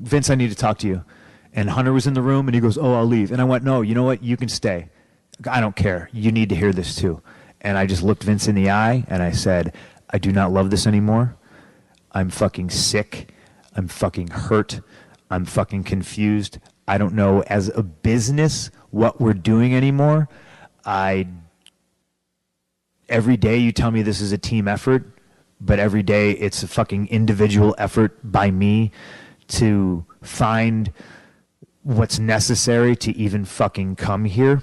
Vince, I need to talk to you. And Hunter was in the room, and he goes, oh, I'll leave. And I went, no, you know what? You can stay. I don't care. You need to hear this too. And I just looked Vince in the eye, and I said, I do not love this anymore. I'm fucking sick. I'm fucking hurt. I'm fucking confused. I don't know as a business what we're doing anymore. Every day you tell me this is a team effort, but every day it's a fucking individual effort by me to find what's necessary to even fucking come here.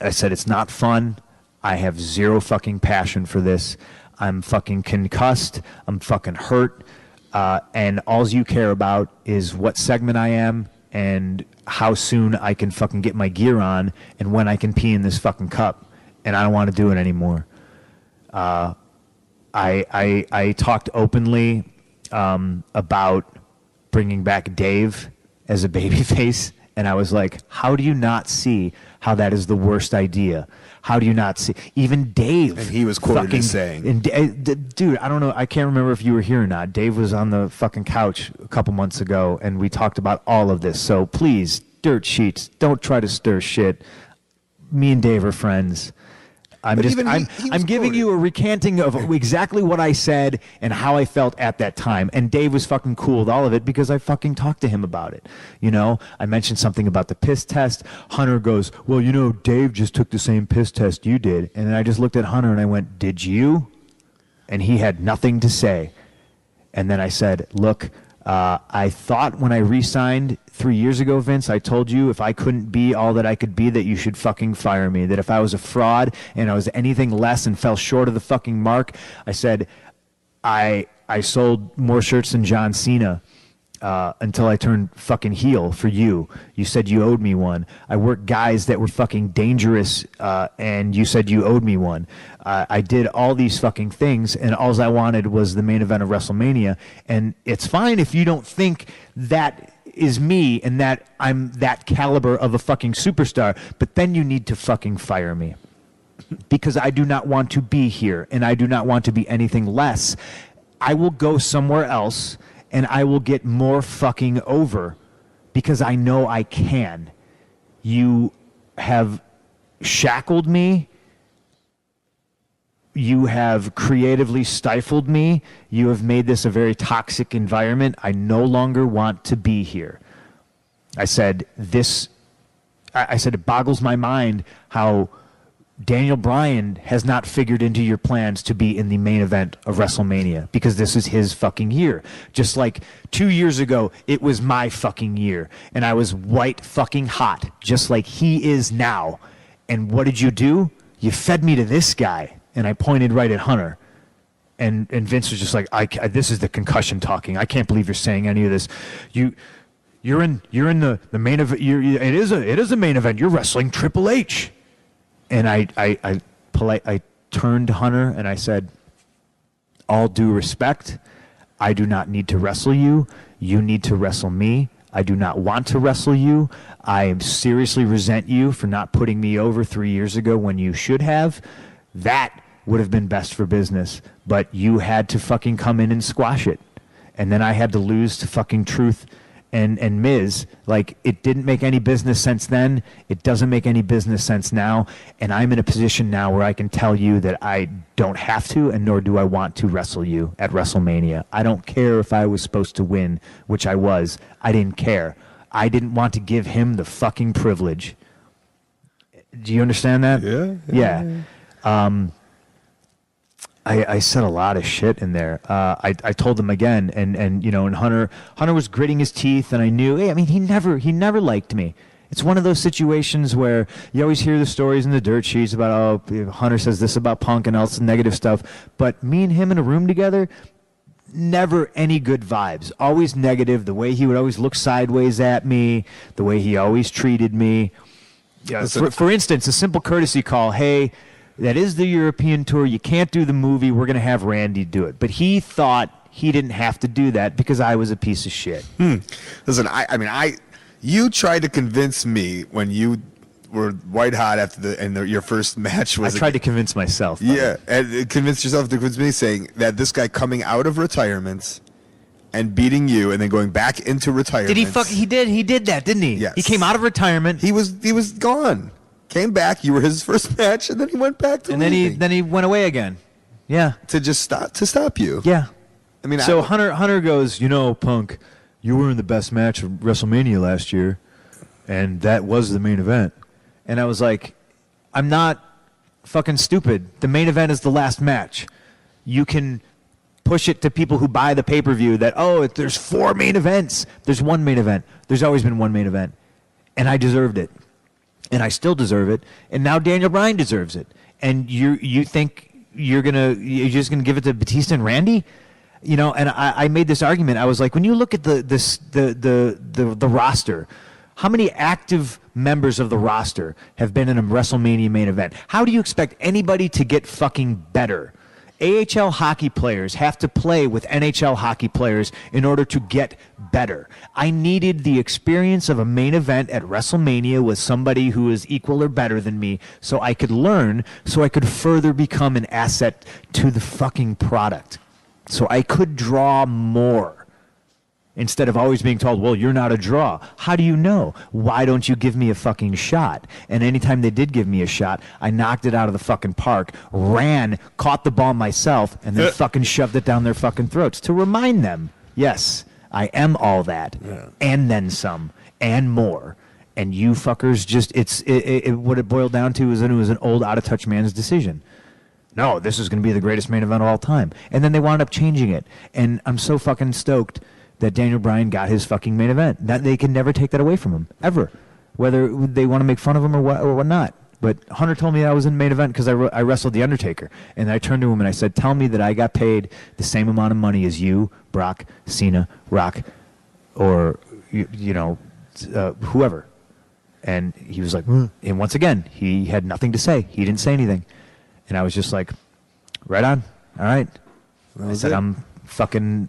I said it's not fun. I have zero fucking passion for this. I'm fucking concussed. I'm fucking hurt. And all you care about is what segment I am and how soon I can fucking get my gear on and when I can pee in this fucking cup. And I don't want to do it anymore. I talked openly about bringing back Dave as a babyface, and I was like, how do you not see how that is the worst idea? How do you not see? Even Dave. And he was quoted as saying. And, dude, I don't know. I can't remember if you were here or not. Dave was on the fucking couch a couple months ago, and we talked about all of this. So please, dirt sheets, don't try to stir shit. Me and Dave are friends. I'm giving you a recanting of exactly what I said and how I felt at that time. And Dave was fucking cool with all of it because I fucking talked to him about it. You know, I mentioned something about the piss test. Hunter goes, well, you know, Dave just took the same piss test you did. And then I just looked at Hunter and I went, did you? And he had nothing to say. And then I said, look, I thought when I re-signed 3 years ago, Vince, I told you if I couldn't be all that I could be, that you should fucking fire me. That if I was a fraud and I was anything less and fell short of the fucking mark, I said I sold more shirts than John Cena until I turned fucking heel for you. You said you owed me one. I worked guys that were fucking dangerous and you said you owed me one. I did all these fucking things, and all I wanted was the main event of WrestleMania. And it's fine if you don't think that is me and that I'm that caliber of a fucking superstar, but then you need to fucking fire me. Because I do not want to be here, and I do not want to be anything less. I will go somewhere else, and I will get more fucking over because I know I can. You have shackled me. You have creatively stifled me. You have made this a very toxic environment. I no longer want to be here. I said it boggles my mind how Daniel Bryan has not figured into your plans to be in the main event of WrestleMania because this is his fucking year. Just like 2 years ago, it was my fucking year. And I was white fucking hot, just like he is now. And what did you do? You fed me to this guy. And I pointed right at Hunter, and Vince was just like, "This is the concussion talking. I can't believe you're saying any of this. You're in the main event. It is a main event. You're wrestling Triple H." And I turned to Hunter and I said, "All due respect, I do not need to wrestle you. You need to wrestle me. I do not want to wrestle you. I seriously resent you for not putting me over 3 years ago when you should have. That would have been best for business, but you had to fucking come in and squash it. And then I had to lose to fucking Truth and Miz. Like, it didn't make any business sense then. It doesn't make any business sense now. And I'm in a position now where I can tell you that I don't have to, and nor do I want to wrestle you at WrestleMania. I don't care if I was supposed to win, which I was. I didn't care. I didn't want to give him the fucking privilege." Do you understand that? Yeah. I said a lot of shit in there. I told him again, and you know, and Hunter was gritting his teeth, and I knew, hey, I mean, he never liked me. It's one of those situations where you always hear the stories in the dirt sheets about, oh, Hunter says this about Punk and all this negative stuff, but me and him in a room together, never any good vibes. Always negative. The way he would always look sideways at me, the way he always treated me. Yeah, for instance, a simple courtesy call. Hey, that is the European tour. You can't do the movie. We're going to have Randy do it. But he thought he didn't have to do that because I was a piece of shit. Listen, you tried to convince me when you were white hot after your first match was. I tried to convince myself. Yeah, and convince yourself to convince me, saying that this guy coming out of retirement and beating you, and then going back into retirement. Did he fuck? He did that, didn't he? Yes. He came out of retirement. He was gone. Came back. You were his first match, and then he went back to. And then he went away again. Yeah. To stop you. Yeah. I mean, so Hunter goes, Punk, you were in the best match of WrestleMania last year, and that was the main event. And I was like, I'm not fucking stupid. The main event is the last match. You can push it to people who buy the pay-per-view that, there's 4 main events. There's one main event. There's always been one main event. And I deserved it. And I still deserve it. And now Daniel Bryan deserves it. And you think you're just gonna give it to Batista and Randy? And I made this argument. I was like, when you look at the roster, how many active members of the roster have been in a WrestleMania main event? How do you expect anybody to get fucking better? AHL hockey players have to play with NHL hockey players in order to get better. I needed the experience of a main event at WrestleMania with somebody who is equal or better than me so I could learn, so I could further become an asset to the fucking product. So I could draw more. Instead of always being told, well, you're not a draw. How do you know? Why don't you give me a fucking shot? And anytime they did give me a shot, I knocked it out of the fucking park, ran, caught the ball myself, and then fucking shoved it down their fucking throats to remind them, yes, I am all that, and then some, and more. And you fuckers just, what it boiled down to is that it was an old, out-of-touch man's decision. No, this is going to be the greatest main event of all time. And then they wound up changing it. And I'm so fucking stoked that Daniel Bryan got his fucking main event. That they can never take that away from him, ever. Whether they want to make fun of him or whatnot. But Hunter told me I was in the main event because I wrestled The Undertaker. And I turned to him and I said, tell me that I got paid the same amount of money as you, Brock, Cena, Rock, or, whoever. And he was like, and once again, he had nothing to say. He didn't say anything. And I was just like, right on. All right. I said, I'm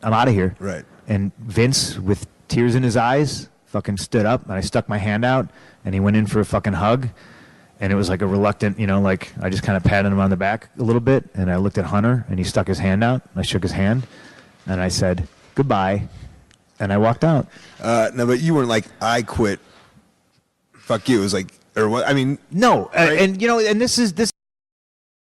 out of here. Right. And Vince, with tears in his eyes, fucking stood up, and I stuck my hand out, and he went in for a fucking hug. And it was like a reluctant, I just kind of patted him on the back a little bit, and I looked at Hunter, and he stuck his hand out. I shook his hand, and I said, goodbye, and I walked out. No, but you weren't like, I quit. Fuck you. It was like, or what? I mean. No, right? and this is